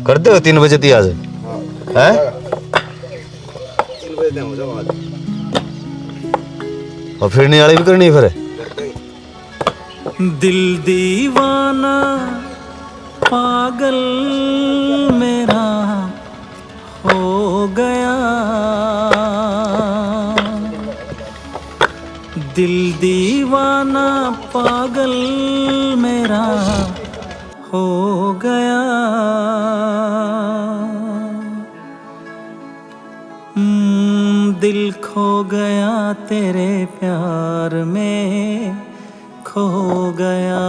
करते हो 3 बजे आज हैं? 3 बजे हो जाओ आज। और फिरने वाली भी करनी फिर। दिल दीवाना पागल मेरा हो गया, दिल दीवाना पागल मेरा हो गया। दिल खो गया तेरे प्यार में खो गया,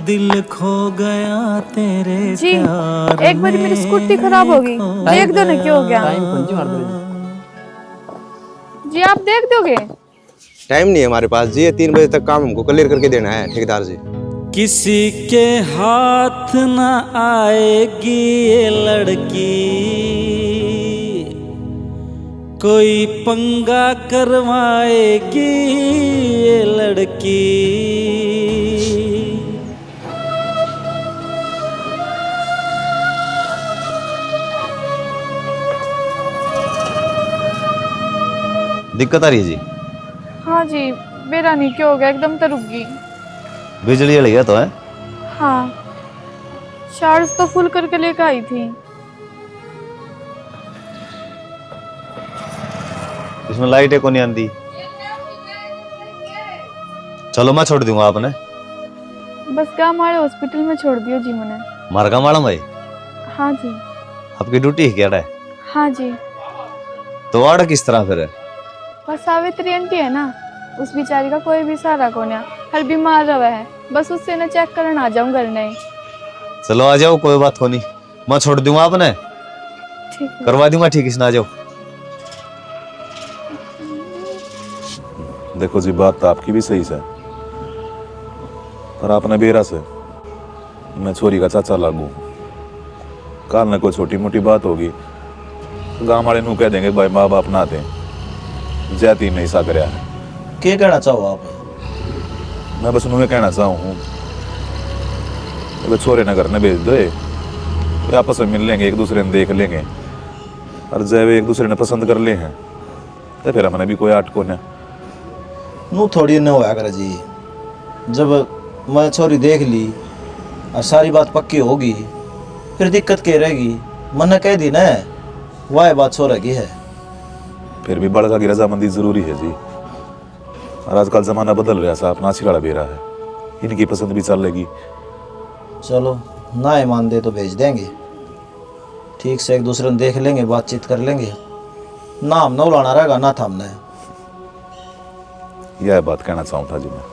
दिल खो गया तेरे जी, प्यार एक बारी मेरी स्कूटी खराब होगी, देख दो ना क्या हो गया। जी आप देख दोगे? टाइम नहीं है हमारे पास जी, 3 बजे तक काम हमको क्लियर करके देना है ठेकेदार जी। किसी के हाथ न आएगी ये लड़की, कोई पंगा करवाएगी ये लड़की। दिक्कत आ रही है जी? हाँ जी, मेरा नहीं क्या हो गया, एकदम तो रुक गई। बिजली जल गया तो है? हाँ, चार्ज तो फुल करके लेकर आई थी। इसमें लाइट है को नहीं आती। चलो मैं छोड़ दूंगा आपने। बस क्या हमारे हॉस्पिटल में छोड़ दियो जी मैंने। मारगा मालूम भाई? हाँ जी। आपकी ड्यूटी है क्या है? हाँ जी। तो वार्ड किस तरह फिर है? बस सावित्री आंटी है ना, उस बेचारी का कोई भी सहारा को नहीं, हल बीमार रहा है, बस उससे ना चेक करने आ जाऊं घर नहीं। चलो आ जाओ, कोई बात को नहीं, मैं छोड़ दूंगा आपने। ठीक है। करवा दूंगा ठीक, इसने आ जाओ। देखो जी, बात तो आपकी भी सही है, पर आपने बेरा से मैं छोरी का चाचा लागू, काल न कोई छोटी मोटी बात होगी तो गांव वाले नू कह देंगे भाई माँ बाप ना थे, जाती में ऐसा कराया है। क्या कहना चाहो आप? मैं बस उन्हें कहना चाहूँ तो छोरे नगर ने भेज दो, ये आपस में मिल लेंगे, एक दूसरे ने देख लेंगे, और जब एक दूसरे ने पसंद कर ले हैं तो फिर हमने भी कोई आट को न नू थोड़ी न होया करे जी। जब मैं छोरी देख ली और सारी बात पक्की होगी फिर दिक्कत क्या रहेगी? मन कह दी ना, वह बात छोरा की है। फिर भी बड़का की रजामंदी जरूरी है जी, और आजकल जमाना बदल रहा है साहब, नाची वाला बेरा है, इनकी पसंद भी चलेगी। चलो ना ही मान दे तो भेज देंगे, ठीक से एक दूसरे ने देख लेंगे, बातचीत कर लेंगे, नाम न उड़ाना रहेगा ना थामना है। यह बात कहना चाहूँ था जी मैं।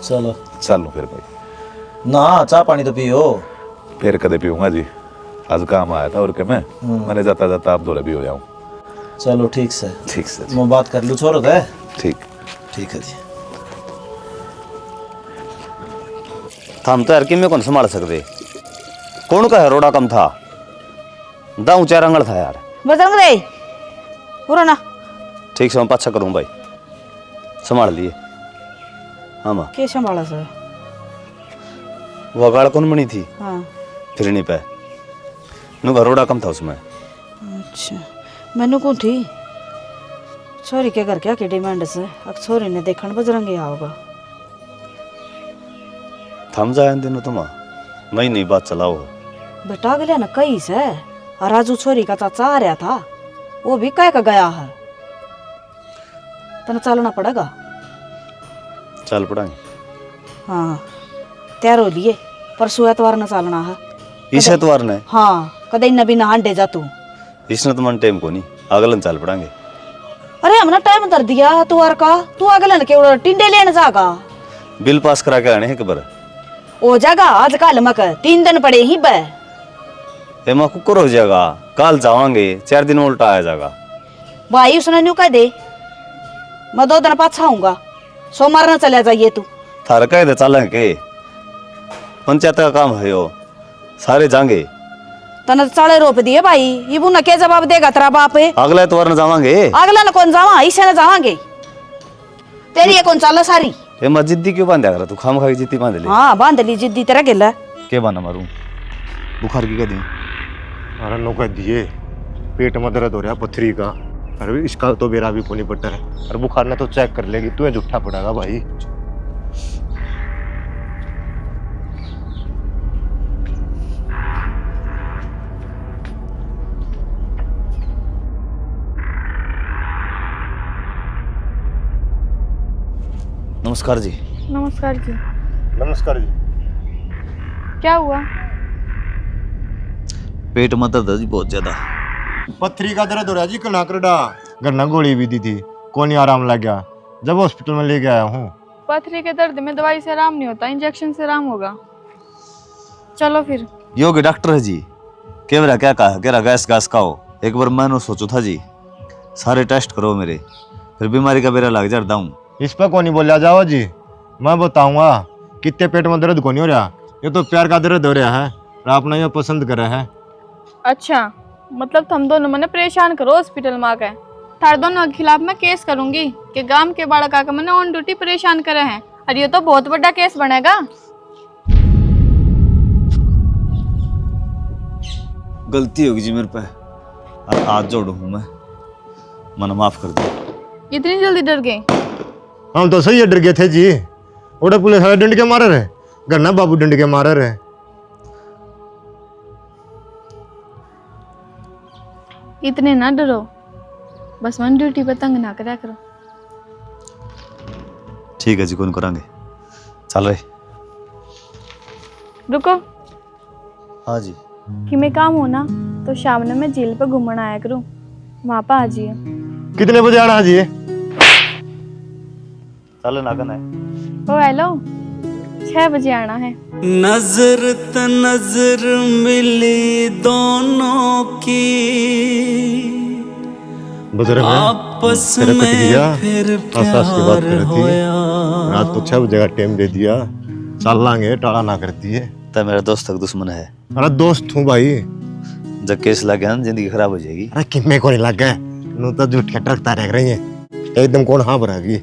चलो चलूँ फिर भाई? ना चाह पानी तो पियो। फिर कदे पीऊंगा जी, आज काम आया था और क्या मैंने जाता जाता आप दो भी हो जाऊँ। चलो ठीक से जी। मैं बात कर लूँ छोरो तो है। ठीक है जी। हम तो यार कि मैं कौन संभाल सकते, कौन का है रोड़ा कम था, दा ऊंचा रंगड़ था यार। बजरंग रे पूरा ना ठीक से मैं पाछा करूं भाई, संभाल लिए। हाँ माँ, के संभाला सर? वो अगाड़ कौन बनी थी? हाँ फिर नहीं पे नु रोड़ा कम था उसमें। अच्छा, मैनू कौन थी छोरी के घर क्या की डिमांड से अब छोरी ने देखन बजरंग आओगा। थम जाए दिन तुम मैं नहीं बात चलाओ। बेटा अगले न कई से और राजू छोरी का चाचा आ रहा था, वो भी कह का गया है, तना चलना पड़ेगा। चल पड़ेंगे। हाँ तैयार हो लिए, परसों एतवार न चलना है। इस एतवार ने? हाँ कदे न भी नहांडे जा तू। इसने तो मन टाइम को नहीं, अगलन चल पड़ेंगे। अरे हमने टाइम कर दिया तुआर का, तू अगले न के टिंडे लेने जागा। बिल पास करा के आने हैं कबर हो जाएगा आज कल मक 3 दिन पड़े ही बे। एमा कुकर हो जाएगा, कल जावांगे 4 दिन उल्टा आ जाएगा। भाई उसने न्यू कह दे मैं 2 दिन पाछा आऊंगा, सोमवार न चले जाइए तू। थार कह दे चलें के, पंचायत का काम है यो, सारे जाएंगे। तने साले रोप दिए भाई, ये बुना के जवाब देगा तेरा बाप है? अगले एतवार न जावांगे। अगला न कौन जावा, इसे न जावांगे। तेरी ये कौन चाला सारी? ए मैं जिद्दी क्यों बांधा कर तू खाम खा के जिद्दी बांध ले हाँ बांध ली जिद्दी तेरा गेला। के बाना मारूं बुखार की कह दी अरे नौका दिए पेट में दर्द हो रहा पथरी का। अरे इसका तो मेरा भी पोनी पट्टा है। अरे बुखार ने तो चेक कर लेगी तू झूठा पड़ेगा भाई। नमस्कार जी। नमस्कार जी। नमस्कार जी। क्या हुआ? पेट में दर्द है जी बहुत ज्यादा। पथरी का दर्द हो रहा जी कना करडा गन्ना गोली भी दी थी कोई नहीं आराम लग गया जब हॉस्पिटल में लेके आया हूँ। पथरी के दर्द में दवाई से आराम नहीं होता, इंजेक्शन से आराम होगा। चलो फिर। योगी डॉक्टर है जी। केवरा क्या कहा कह रहा गैस गैस खाओ। एक बार मैंने सोचो था जी सारे टेस्ट करो मेरे फिर बीमारी का बेरा लग जाता हूँ। इस पर कौन बोलिया जाओ जी मैं बताऊंगा कितने पेट में दर्द कौन हो रहा। ये तो प्यार का दर्द हो रहा है और आपने ये पसंद करा है। अच्छा मतलब तुम दोनों मने परेशान करो हॉस्पिटल में आके। थार दोनों के खिलाफ मैं केस करूंगी कि गांव के बालक आके मैंने ऑन ड्यूटी परेशान करे हैं। और ये तो बहुत बड़ा केस बनेगा। गलती होगी जी मेरे पे हाथ जोड़ू हूँ मैं मन माफ कर दो। इतनी जल्दी डर गए? हम तो सही डर गए थे जी। ओडा पुलिस वाले डंड के मारे रहे गन्ना बाबू डंड के मारे रहे। इतने ना डरो, बस मन ड्यूटी पे तंग ना करा करो। ठीक है जी कौन करांगे चल रहे। रुको। हाँ जी। कि मैं काम हो ना तो शाम ने मैं जेल पे घूमने आया करूं, वहां पे आ जाइए। कितने बजे आना जी? चल ना करना है। ओ हेलो 6 बजे आना है। नजर त नजर मिली दोनों की बुजुर्ग आपस तेरा कट में गया फिर आसास की बात प्यार कर रही होया। रात तो 6 बजे का टाइम दे दिया चल लांगे टाला ना करती है। तो मेरा दोस्त तक दुश्मन है। अरे दोस्त हूँ भाई। जब केस लग गया ना जिंदगी खराब हो जाएगी। अरे किम्मे को नहीं लग गए नू तो झूठ के टरकता रह रही है एकदम कौन हाँ भरागी।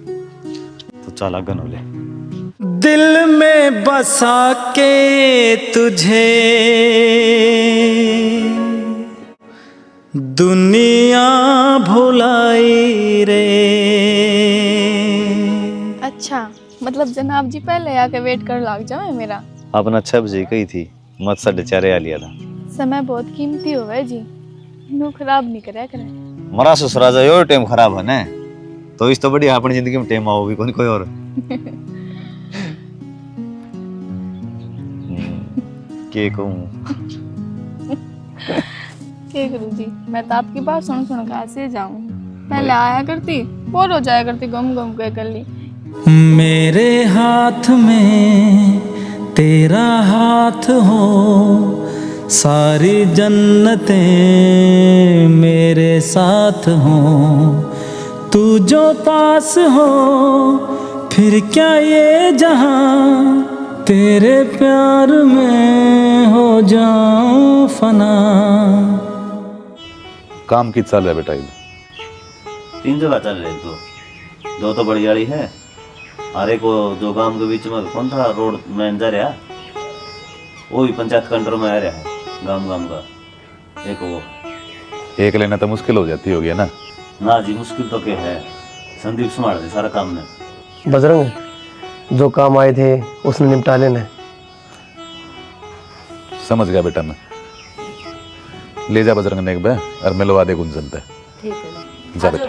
तो चल आगे न ले। दिल में बसा के तुझे दुनिया भुलाई रे। अच्छा मतलब जनाब जी पहले आके वेट कर लग जाओ मेरा। अपना 6 बजे गई थी मत 4:30 आ लिया था। समय बहुत कीमती हो है जी, नू खराब नहीं करे करे। मरा ससुरा जाओ टाइम खराब है ना तो इस तो बढ़िया अपनी जिंदगी में टाइम आओ भी कोई और। के कहूँ क्या करूँ जी, मैं तो आपकी बात सुन सुन कर ऐसे जाऊँ। पहले आया करती बोर हो जाया करती गम गम के कर ली। मेरे हाथ में तेरा हाथ हो सारी जन्नतें मेरे साथ हो। तू जो पास हो फिर क्या ये जहां तेरे प्यार में हो जाऊं फना। काम की चल रहा है बेटा? 3 जगह चल रहे दो तो बड़ी गाड़ी है और एक वो जो गांव के बीच में कौन था रोड में जा रहा वो भी पंचायत कंट्रोल में आ रहा है गांव का एक वो। एक लेना तो मुश्किल हो जाती होगी ना। ना जी मुश्किल तो क्या है संदीप संभाल दे सारा काम ने। बजरंग जो काम आए थे उसने निपटा लेना। समझ गया बेटा मैं। ले जा बजरंग ने एक बार और मिलवा दे गुंजन पे। ठीक है जा बेटा।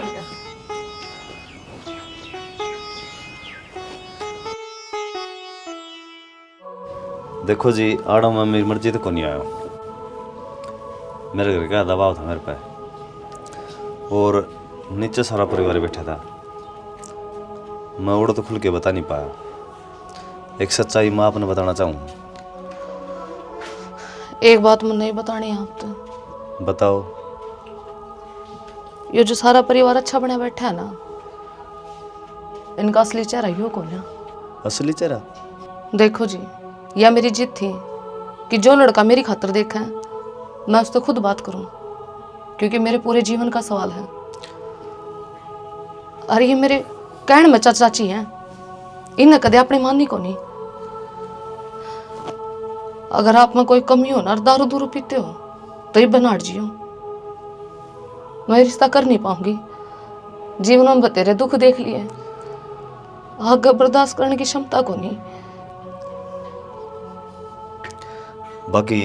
देखो जी आड़ो में मेरी मर्जी तो नहीं आया। मेरे घर का दबाव था मेरे पे और नीचे सारा परिवार बैठा था। मैं उड़ तो खुल के बता नहीं पाया। एक सच्चाई मैं आपने बताना चाहूँ। एक बात मैं नहीं बतानी आप तो। बताओ। ये जो सारा परिवार अच्छा बना बैठा है ना इनका असली चेहरा यो कौन है? असली चेहरा? देखो जी यह मेरी जिद थी कि जो लड़का मेरी खातिर देखा है मैं उससे खुद बात करूं क्योंकि मेरे पूरे जीवन का सवाल है। अरे ये मेरे कहण में चाची हैं, इन्हें कदे अपनी मानी को नहीं। अगर आप में कोई कमी हो ना, दारू दूरू पीते हो तो ये बनाट जियो। मैं रिश्ता कर नहीं पाऊंगी। जीवन में बतेरे दुख देख लिए, आगे बर्दाश्त करने की क्षमता को नहीं। बाकी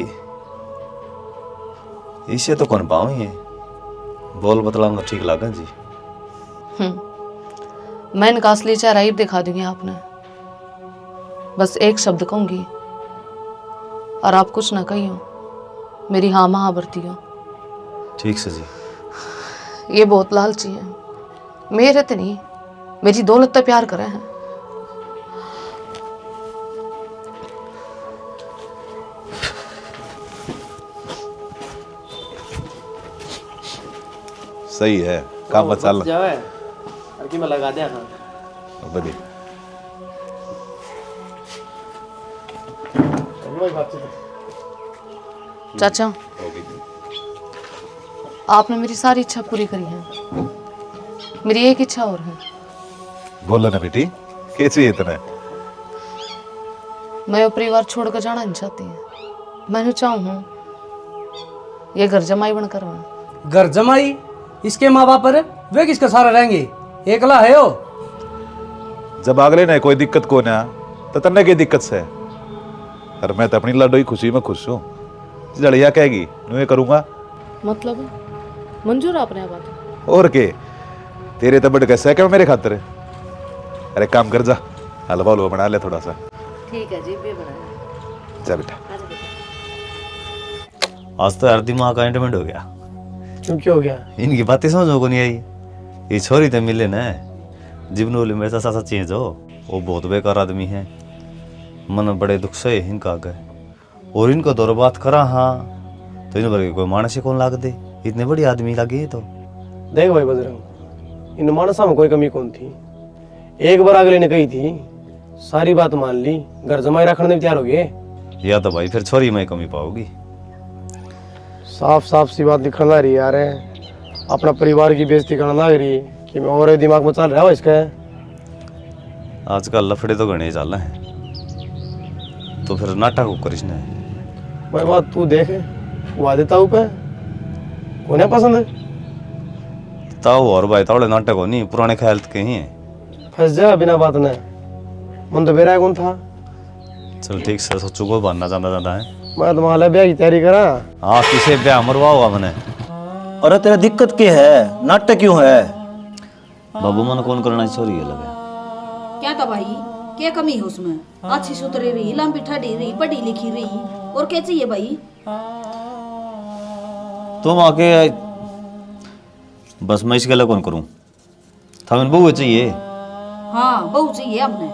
इसे तो कौन पाऊँ ये बोल बतलाऊंगा ठीक लगा जी। मैं इनका असली चेहरा ही दिखा दूंगी आपने। बस एक शब्द कहूंगी और आप कुछ ना कहियो, मेरी हाँ महाभरती हो। ठीक से जी। ये बहुत लालची है, मेरे तो नहीं, मेरी दौलत तो प्यार करे हैं। सही है काम मत चल जावे अरकी में लगा दिया था बड़ी चाचा, आपने मेरी सारी इच्छा पूरी करी है। मेरी एक इच्छा और है। बोलो ना बेटी, क्या चाहिए तुम्हें? मैं वो परिवार छोड़कर जाना नहीं चाहती है। मैं चाहूँ ये घर जमाई बनकर मैं। घर जमाई? इसके माँ बाप पर वे किसका सहारा रहेंगे? एकला है हो। जब अगले ने कोई दिक्कत को ना तो तन्ने की दिक्कत से। और मैं तो अपनी लड़ोई खुशी में खुश हूँ। जड़िया कहेगी मैं करूँगा। मतलब मंजूर आपने बात? और के तेरे तो बड़ कैसा है क्या मेरे खातिर? अरे काम कर जा, हलवा हलवा बना ले थोड़ा सा। ठीक है जी, भी बना। जा बेटा। आज तो यार दिमाग का एंटरटेनमेंट हो गया। क्यों क्या हो गया? इनकी बातें समझ को नहीं आई। ये छोरी तो मिले ना जीवन बोले मेरे साथ चेंज हो, वो बहुत बेकार आदमी है। मन बड़े दुख से इनका आगे और इनको दौर बात करा। हाँ तो इन वर्ग कोई मानस ही कौन लाग दे, इतने बड़ी आदमी लगे तो। देख भाई बजरंग, इन मानसा में कोई कमी कौन थी। एक बार अगले ने कही थी, सारी बात मान ली, घर जमाई रखने में तैयार हो गए। या तो भाई फिर छोरी में कमी पाओगी। साफ साफ सी बात दिखना रही यार, अपना परिवार की बेइज्जती करना लग रही कि मैं और दिमाग में चल रहा हो इसका। आजकल लफड़े तो घने चल रहे हैं, तो फिर नाटक को करिश ने। भाई बात तू देख, हुआ देता हूँ पे कोने पसंद है ताऊ और भाई तावड़े नाटक हो नहीं, पुराने ख्याल के ही हैं। फंस जा बिना बात ने। मन तो बेरा कौन था। चल ठीक से सोचू को बनना चाहता जाता है। मैं तो माला ब्याह की तैयारी करा। हाँ किसे ब्याह मरवा होगा मैंने। अरे तेरा दिक्कत क्या है, नाटक क्यों है? बाबू मन कौन करना छोरी है लगे। क्या था भाई, क्या कमी है उसमें? अच्छी सुतरी रही, लंबी ठाडी रही, पढ़ी लिखी रही, और क्या चाहिए भाई? तुम आके बस मैं इसके लिए कौन करूं? थामिन बहू चाहिए। हाँ बहू चाहिए हमने।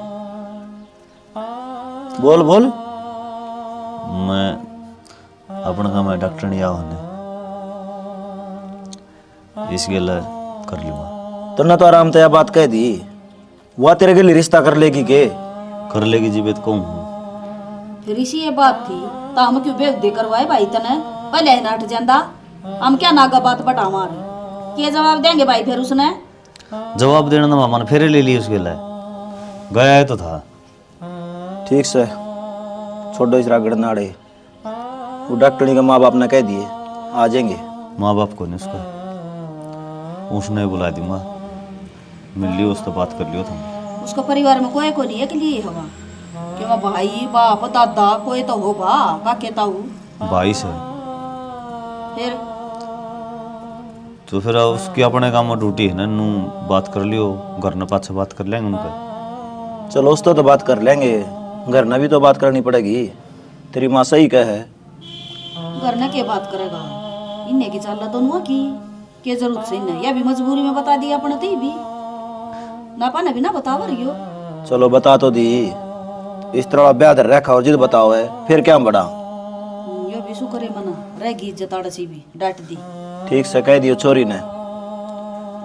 बोल बोल। मैं अपना काम है डॉक्टर नहीं आवा इसके लिए कर लूंगा। तुमने तो आराम तया बात कह दी, वह तेरे के लिए रिश्ता कर लेगी के? कर लेगी जी बेत कहूँ। फिर इसी ये बात थी तो हम क्यों बेवदे करवाए भाई तने? पहले नाट जांदा, हम क्या नागा बात बटा मारे। क्या जवाब देंगे भाई फिर उसने? जवाब देना ना मामा ने फेरे ले ली उसके लिए, गया है तो था। ठीक से छोड़ो इस रागड़ नाड़े, वो डॉक्टरी के माँ बाप ने कह दिए आ जाएंगे। माँ बाप को नहीं उसने बुला दूंगा, मिल लियो उससे बात कर लियो तुम। उसको परिवार में कोई को नहीं है के लिए हवा कि वह भाई बाप दादा कोई तो हो बा का कहता हूँ भाई से फिर तो फिर उसकी अपने काम में ड्यूटी है ना, नू बात कर लियो, घर ने पाछे बात कर लेंगे उनके। चलो उस तो बात कर लेंगे, घर में भी तो बात करनी पड़ेगी। तेरी माँ सही कह है। घर ने क्या बात करेगा, इन्हें की चाल दोनों की क्या जरूरत से इन्हें, या भी मजबूरी में बता दिया अपने ती भी ना पाने भी ना बतावा रही हो। चलो बता तो दी, इस तरह ब्याह धर रखा और जिद बताओ है, फिर क्या बड़ा। यो भी शुक्र है मना रहेगी इज्जत आड़सी भी डांट दी। ठीक से कह दियो छोरी ने,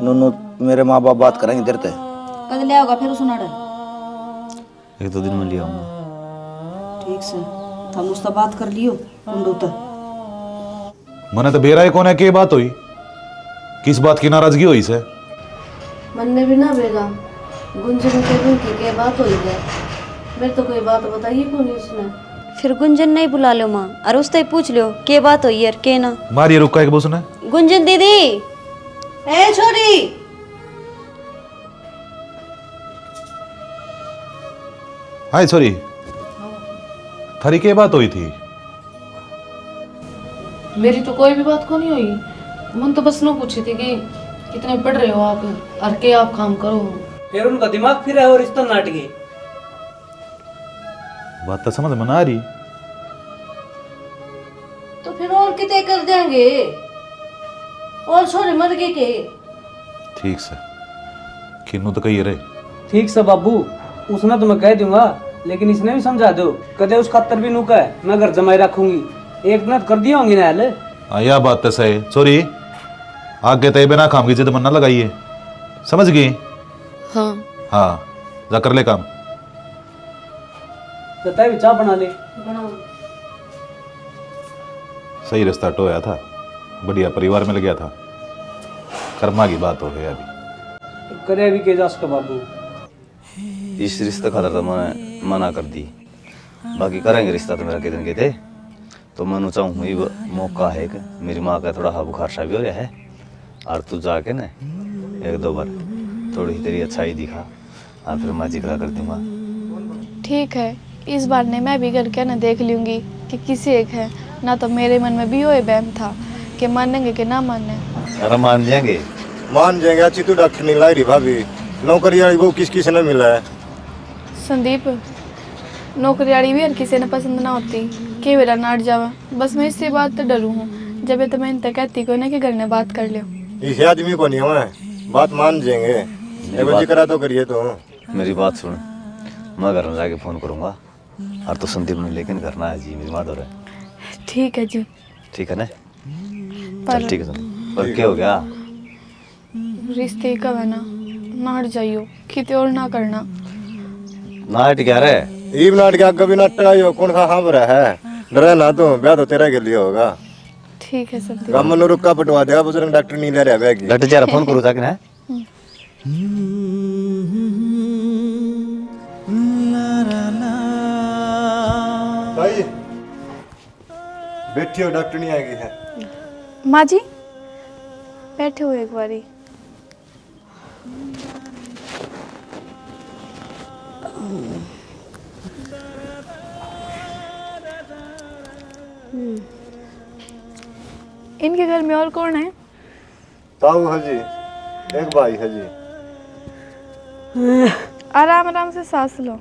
नूनू मेरे माँ बाप बात करेंगे देर ते। कद ले आओगा फिर सुना एक दो दिन में लिया आऊंगा। ठीक से हम उससे बात कर लियो उंडू तो। मने तो बेरा कौन है के बात हुई, किस बात की नाराजगी हुई से? मन ने भी ना बेगा गुंजन के रूम की बात हुई है, मेरे तो कोई बात बताइए कौन उसने। फिर गुंजन नहीं बुला लो माँ और उससे पूछ लो के बात हुई यार के ना। मारिए रुका एक बोसने गुंजन दीदी ए छोरी, हाय सॉरी थारी के बात हुई थी? मेरी तो कोई भी बात को नहीं हुई, मन तो बस नो पूछी थी कि कितने पढ़ रहे हो आप और के आप काम करो। फिर उनका दिमाग फिर है और रिश्ता नाटकी। बात तो समझ में ना आ रही। तो फिर और कितने कर देंगे, और छोरे मर गए के। ठीक से किन्नू तो कही रहे। ठीक से बाबू, उसने तो मैं कह दूंगा, लेकिन इसने भी समझा दो कदे उस खातर भी नुका है मैं घर जमाई रखूंगी। एक मिनट कर दिया होंगी ना हाल। हाँ यह बात तो सही। सॉरी आगे तय बिना काम की जिद मन ना लगाइए, समझ गई? हाँ हाँ जा कर ले काम। बताए चाय बना ले। सही रास्ता टोया था, बढ़िया परिवार मिल गया था। कर्मा की बात हो गई अभी। तो करे भी के जा सका बाबू। इस रिश्ते खातर तो मैं मना कर दी, बाकी करेंगे रिश्ता तो मेरा कितने के थे। तो मैं चाहूँ ये मौका है कि मेरी माँ का थोड़ा बुखार सा भी हो रहा है, और तू जाके ना एक दो बार थोड़ी तेरी अच्छाई दिखा और फिर मैं जिक्र कर दूंगा। ठीक है, इस बार ने मैं भी करके ना देख लूँगी कि किसी एक है ना। तो मेरे मन में भी वो बहम था कि मानेंगे कि ना माने। अरे मान जाएंगे। मान जाएंगे। अच्छी तो डॉक्टर नहीं लाई रही भाभी, नौकरी वाली वो किस किस ने मिला है। संदीप, नौकरी वाली भी हर किसी ने पसंद ना होती कि मेरा नाट जावा। बस मैं इससे बात तो डरू हूँ, जब तो मैं इनसे कहती को ना कि घर में बात कर लो। इस आदमी को नहीं हुआ बात मान जाएंगे, एक करा तो करिए। तो मेरी बात सुन, मैं घर में जाके फ़ोन करूँगा और तो संदीप ने लेकिन करना है जी, मेरी माँ है। ठीक है जी। ठीक है ना? पर चल ठीक है संदीप। पर क्या हो गया? रिश्ते का है ना, नाट जाइयो किते और ना करना। नाट क्या रे? ईब नाट के आगे भी नाट आयो कौन खा हाँ रहा है। डरे ना तो ब्याह तो तेरा के लिए होगा। ठीक है संदीप। गम नो रुक्का पटवा देगा, बुजुर्ग डॉक्टर नहीं ले रहा बैग। लट जा फोन करूँ जाके ना। भाई बैठी हो, डॉक्टर नहीं आएगी है। माँ जी बैठे हो एक बारी। इनके घर में और कौन है? ताऊ है जी, एक भाई है जी। आराम आराम से सांस लो।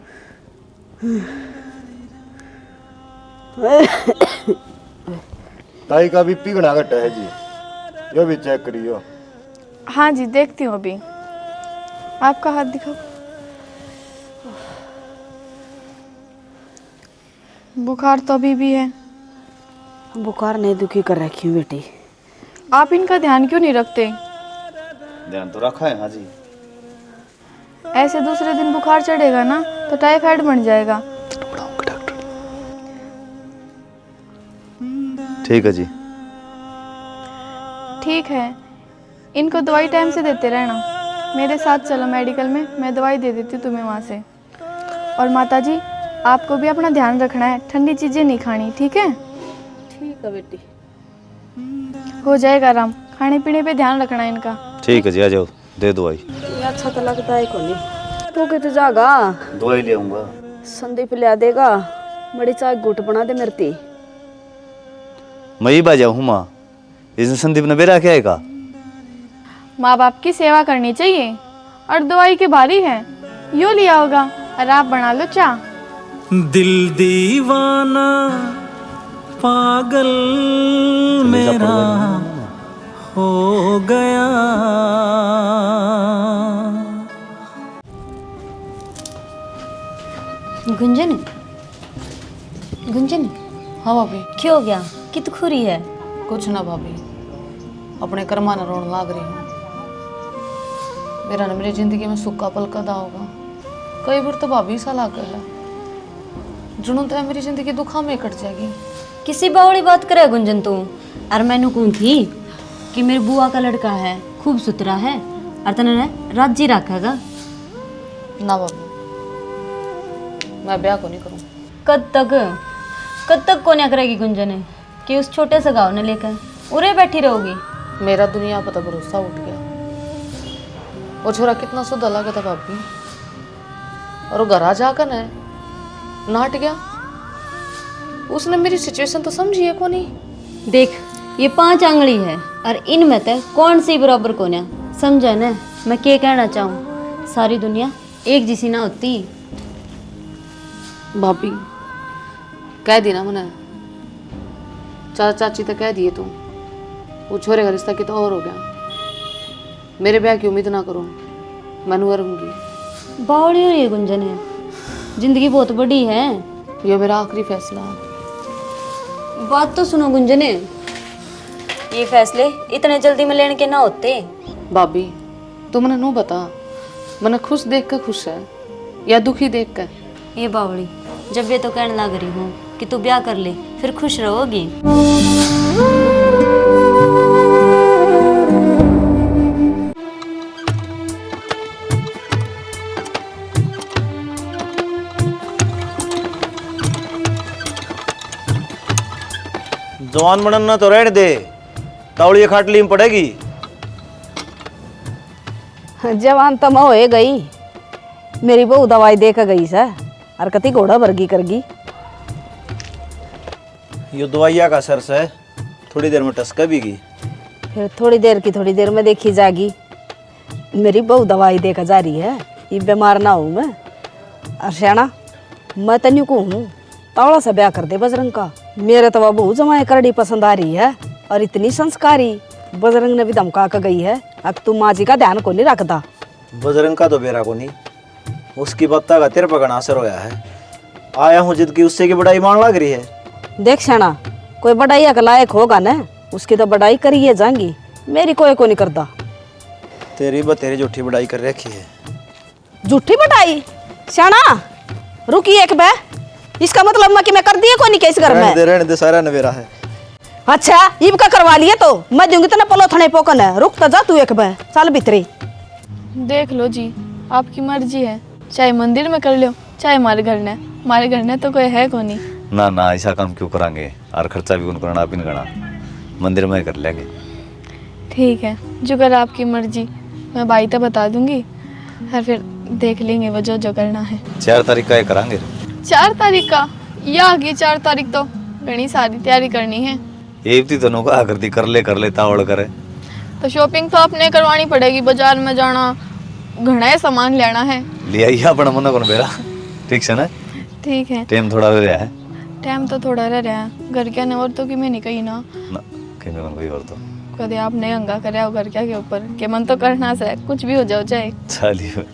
ताई का बीपी घना घटा है जी, यो भी चेक करियो। हाँ जी देखती हूँ अभी। आपका हाथ दिखाओ। बुखार तो अभी भी है। बुखार नहीं दुखी कर रखी हूँ बेटी। आप इनका ध्यान क्यों नहीं रखते? ध्यान तो रखा है हाँ जी। ऐसे दूसरे दिन बुखार चढ़ेगा ना तो टाइफाइड बन जाएगा। ठीक है जी। ठीक है, इनको दवाई टाइम से देते रहना। मेरे साथ चलो मेडिकल में, मैं दवाई दे देती हूँ तुम्हें वहाँ से। और माता जी आपको भी अपना ध्यान रखना है, ठंडी चीज़ें नहीं खानी, ठीक है? ठीक है बेटी। हो जाएगा आराम, खाने पीने पे ध्यान रखना है इनका। ठीक है जी, आ जाओ दे दवाई। ये अच्छा तो लगता है को नहीं। तू कितने जागा? दवाई ले आऊँगा। संदीप ले देगा, बड़ी चाय गुट बना दे मेरे ती। मैं ही बाजा हूँ माँ, इसने संदीप ने बेरा क्या है का? माँ बाप की सेवा करनी चाहिए और दवाई के भारी है, यो लिया होगा और आप बना लो चाय। दिल दीवाना पागल मेरा हो गया। गुंजन गुंजन हाँ भाभी। क्या हो गया? कित खुरी है? कुछ ना भाभी, अपने कर्मा न रोन लाग रही हूँ। मेरा न मेरी जिंदगी में सुक्का पल कदा होगा। कई बार तो भाभी सा लाग गया जुनू तो मेरी जिंदगी दुखा में कट जाएगी। किसी बावड़ी बात करे गुंजन तू। और मैनू कौन थी कि मेरी बुआ का लड़का है, खूब सुथरा है और तने राजी रखेगा। ना बाबू, मैं ब्याह को नहीं करूँ। कब तक को क्या करेगी गुंजन कि उस छोटे से गाँव ने लेकर उरे बैठी रहोगी? मेरा दुनिया पर तो भरोसा उठ गया। वो छोरा कितना सुधा लगा था भाभी, और वो घर आ जाकर है नाट गया। उसने मेरी सिचुएशन तो समझी है को नहीं। देख, ये 5 आंगली है और इनमें तो कौन सी बराबर को ना समझा ना। मैं क्या कहना चाहूँ, सारी दुनिया एक जैसी ना होती। भाभी कह दी ना मैंने, चाचा चाची तो कह दिए तू। वो छोरे का रिश्ता कितना और हो गया। मेरे ब्याह की उम्मीद ना करो, मैं रहूंगी। बावड़ी हो रही है गुंजन है, जिंदगी बहुत बड़ी है। ये मेरा आखिरी फैसला है। बात तो सुनो गुंजन, ये फैसले इतने जल्दी में लेने के ना होते। भाभी तू मैंने नू बता, मैंने खुश देख कर खुश है या दुखी देख कर? ये बावड़ी, जब ये तो कहने लग रही हूँ कि तू ब्याह कर ले, फिर खुश रहोगी। जवान बनना तो रहने दे, तावड़ी खाटली में पड़ेगी। जवान तो मैं हो गई, मेरी बहू दवाई दे कर गई सर, और कति घोड़ा वर्गी करगी। यो दवाइया का असर से थोड़ी देर में टसका भी गई, फिर थोड़ी देर में देखी जागी। मेरी बहू दवाई दे कर जा रही है, ये बीमार ना हूँ मैं। और श्याणा, मैं तन्यू को हूँ, तावड़ा से ब्याह कर दे बजरंग का। मेरे तो बहू जमाए करड़ी पसंद आ रही है, और इतनी संस्कारी। बजरंग ने भी धमका कर गई है, अब तू माँ जी का ध्यान को नहीं रखता। बजरंग का तो बेरा को नहीं, उसकी बत्ता का तेरे पकड़ असर होया है। आया हूँ जिद की उससे की बड़ाई मान लग रही है। देख श्याणा, कोई बढ़ाई का लायक होगा ना, उसकी तो बढ़ाई करिए जाएंगी, मेरी कोई को नहीं करता। तेरी बतेरी झूठी बढ़ाई कर रखी है। झूठी बढ़ाई? श्याणा रुकी एक बे, इसका मतलब मैं कि मैं कर दिए को नहीं किस घर में? रहने दे, सारा नवेरा है। अच्छा, इब का करवा लिए तो मैं दूंगी तो ना पलो थने पोकन है। रुक तो जा तू एक बे, चल भीतरी। देख लो जी, आपकी मर्जी है, चाहे मंदिर में कर लो चाहे हमारे घर ने तो कोई है को नहीं। ना ना, ऐसा काम क्यों करांगे, और खर्चा भी उनको करना, आप ही करना, मंदिर में कर लेंगे। ठीक है, जो कर आपकी मर्जी। मैं भाई तो बता दूंगी, और फिर देख लेंगे वो जो करना है। 4 तारीख का ये करांगे। 4 तारीख का? या आगे 4 तारीख तो घनी सारी तैयारी करनी है। एवती तो नो का करती कर ले तावड़ करे। तो शॉपिंग तो आपने करवानी पड़ेगी, बाजार में जाना, घना सामान लेना है। ले आई अपना मन को बेरा, ठीक है ना? ठीक है, टाइम थोड़ा रह रहा है। टाइम तो थोड़ा रह है, घर के और तो कि मैं नहीं कही ना कि मैं कोई और तो कदे आपने हंगा करे हो घर के ऊपर के मन तो करना से कुछ भी हो जाओ चाहे। चलिए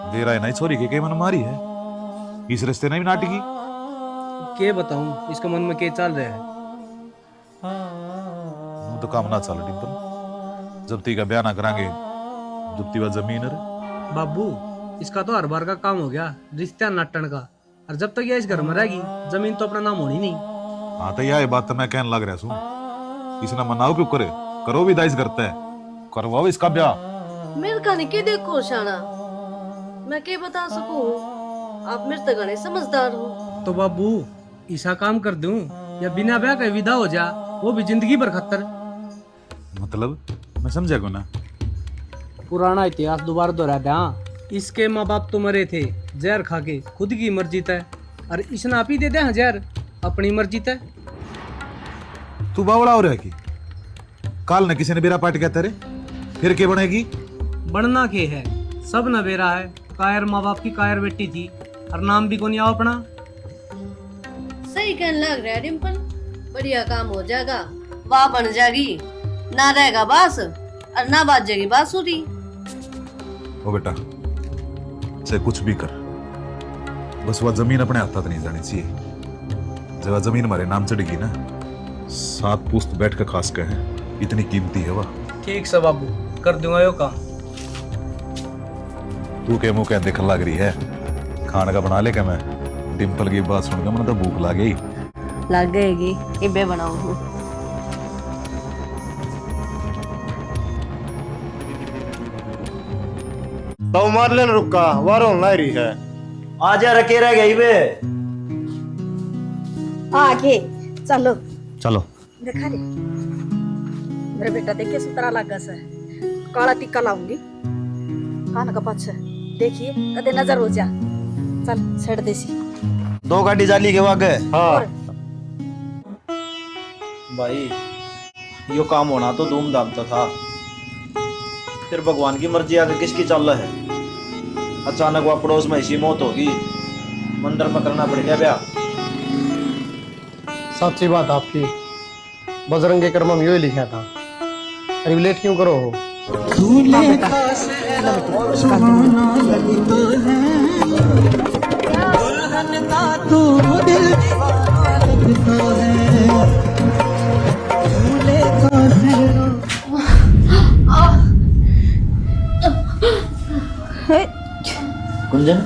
देरा है नहीं छोरी के मन मारी है, इस रिश्ते नहीं नाटकी। के बताऊं इसका मन में के चल रहा है? वो तो काम ना चल डिंपल, जब ती का ब्याह ना करांगे जब ती जमीन रे। बाबू, इसका तो हर बार का काम हो गया, रिश्ता नाटन का। और जब तक ये इस घर में रहेगी, जमीन तो अपना नाम होनी नहीं। हाँ तो यह बात तो मैं कहने लग रहा हूँ, इसने मनाओ क्यों करे, करो भी दाइस करता है, करवाओ इसका ब्याह। मेरे का नहीं देखो शाना, मैं क्या बता सकूं, आप मेरे तक गणे समझदार हो। तो बाबू, ऐसा काम कर दूं या बिना ब्याह के विदा हो जा, वो भी जिंदगी भर खतर। मतलब मैं समझा को ना। पुराना इतिहास दोबारा दोहरा दे। हाँ, इसके माँ बाप तो मरे थे जहर खा के, खुद की मर्जी तय, और इसने आप ही दे दे जहर अपनी मर्जी तय। तू बावड़ा हो रहा है कि काल न किसी ने बेरा पाट कहता रे, फिर के बनेगी? बनना के है, सब नवेरा है। कायर माँ बाप की कायर बेटी थी, और नाम भी को नहीं आओ अपना। सही कहने लग रहा है डिम्पल, बढ़िया काम हो जाएगा, वाह बन जाएगी, ना रहेगा बास और ना बाजेगी बांसुरी। ओ बेटा, चाहे कुछ भी कर, बस वह जमीन अपने हाथ नहीं जानी चाहिए। जब वह जमीन हमारे नाम चढ़ेगी ना, 7 पुश्त बैठ कर खास कहे, इतनी कीमती है वह। ठीक से बाबू, कर दूंगा यो काम। तू के मुंह क्या देखने लग रही है, खाने का बना ले क्या? मैं डिम्पल की बात सुनकर मैंने तो भूख लग गई। लग गएगी, इबे बनाऊं हूँ। तो मार लेना रुका वारो ना रही है। आज यार अकेले रह गई बे। आगे चलो चलो। देखा रे मेरा बेटा देख के सुतरा लगा से काला टिक्का लाऊंगी कान का पाछे देखिए कदे नजर हो जा। चल छेड़ देसी 2 गाड़ी जाली के आगे। हाँ भाई यो काम होना तो धूमधाम तो था, फिर भगवान की मर्जी आगे किसकी चल है। अचानक वह पड़ोस में ऐसी मौत होगी, मंदिर में करना पड़ गया ब्याह। सच्ची बात आपकी, बजरंग के कर्म में यो ही लिखा था। अरे लेट क्यों करो हो? कुंजन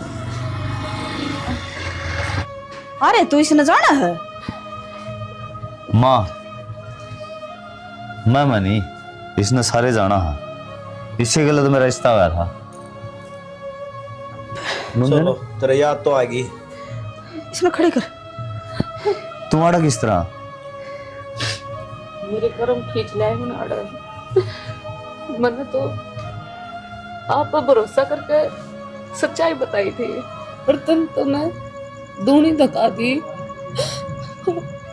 अरे तू इसने जाना है? माँ मैं मनी, इसने सारे जाना है, इससे गलत मेरा रिश्ता हुआ था। चलो तेरे याद तो आ गई। इसमें खड़े कर। तुम्हारा किस तरह? मेरे कर्म खींच लाए मुनाड़ा। मैंने तो आप पर भरोसा करके सच्चाई बताई थी, पर तुम तो मैं दूनी धका दी,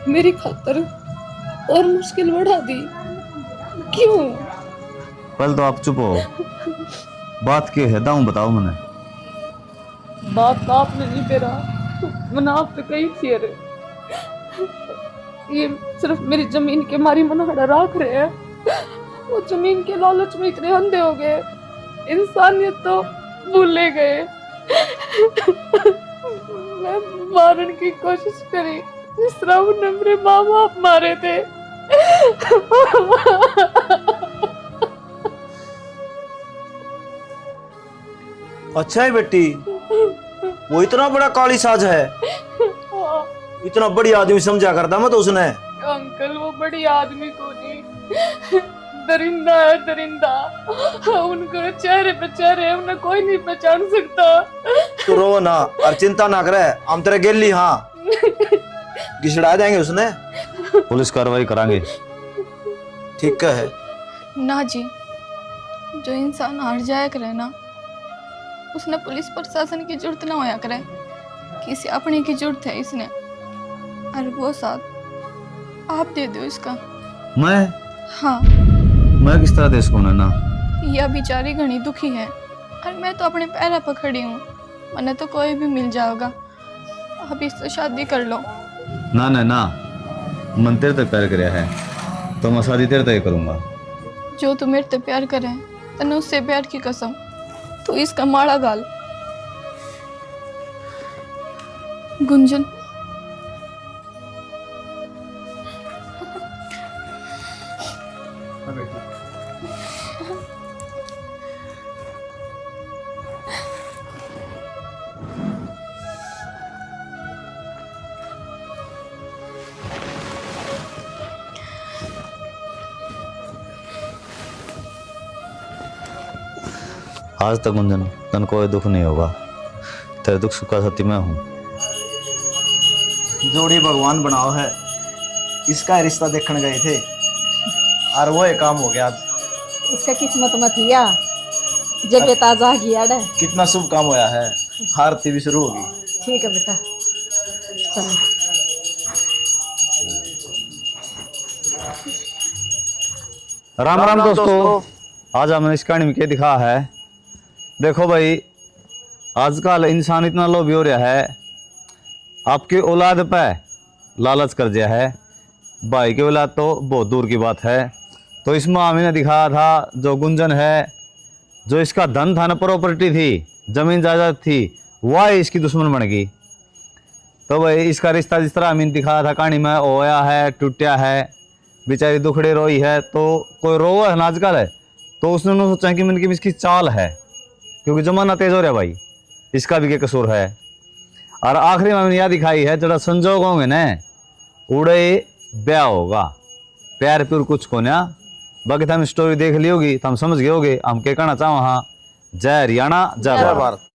मेरी खातर और मुश्किल बढ़ा दी। क्यों? पहले तो आप चुप हो, बात क्या है दाऊं बताओ मैंने। बात तो आपने नहीं पेरा, मैंने आप पे कही थी। अरे ये सिर्फ मेरी जमीन के मारी मनाड़ा राख रहे हैं। वो जमीन के लालच में इतने अंधे हो गए, इंसानियत तो भूले गए। मैं मारने की कोशिश करी जिस तरह उन्होंने मेरे माँ बाप मारे थे। अच्छा है बेटी, वो इतना बड़ा काली साज है, इतना बड़ी आदमी समझा करता मैं तो उसने। अंकल वो बड़ी आदमी को नहीं, दरिंदा है दरिंदा। उनको चेहरे पे चेहरे उन्हें कोई नहीं पहचान सकता। तू रो ना और चिंता ना करे, हम तेरे गेली हाँ घिसड़ा देंगे उसने। पुलिस कार्रवाई करांगे। ठीक है ना जी, जो इंसान हार जाया करे ना, उसने पुलिस प्रशासन की जरूरत ना होया करे, किसी अपने की जरूरत है इसने। और वो साथ आप दे दो इसका। मैं? हाँ, मैं किस तरह दे सकूं ना? यह बेचारी घनी दुखी है और मैं तो अपने पैरों पर खड़ी हूँ। मैंने तो कोई भी मिल जाएगा, आप इससे शादी कर लो। ना ना ना, मन तेरे तक प्यार कराया है तो मैं शादी तेरे तक करूंगा। जो तू मेरे से प्यार करे तने उससे प्यार की कसम, तू इसका माड़ा गाल। गुंजन आज तक गुंजन तन कोई दुख नहीं होगा, तेरे दुख सुख का साथी मैं हूँ। जोड़ी भगवान बनाओ है, इसका रिश्ता देखने गए थे और वो एक काम हो गया आज। इसका किस्मत मत हिया जब ये ताजा गया डे। कितना शुभ काम होया है, आरती भी शुरू होगी। ठीक है बेटा चलो। राम राम दोस्तों, आज हमने इस कहानी में क्या दिखा है। देखो भाई, आजकल इंसान इतना लोभी हो रहा है, आपकी औलाद पे लालच कर दिया है। भाई की औलाद तो बहुत दूर की बात है। तो इसमें हमने दिखाया था जो गुंजन है, जो इसका धन था ना, प्रॉपर्टी थी, जमीन जायदाद थी, वह इसकी दुश्मन बन गई। तो भाई इसका रिश्ता जिस तरह हमने दिखाया था कहानी में, होया है, टूटा है, बेचारी दुखड़े रोई है। तो कोई रो है ना आजकल है, तो उसने सोचा कि मैंने इसकी चाल है, क्योंकि जमाना तेज हो रहा है भाई, इसका भी क्या कसूर है। और आखिरी में मैंने यह दिखाई है, जरा संजोग होंगे ना उड़े ब्याह होगा, प्यार प्यार कुछ को ना। बाकी तो हम स्टोरी देख ली होगी तो हम समझ गए होगे हम क्या कहना चाहो। हाँ, जय हरियाणा, जय भारत।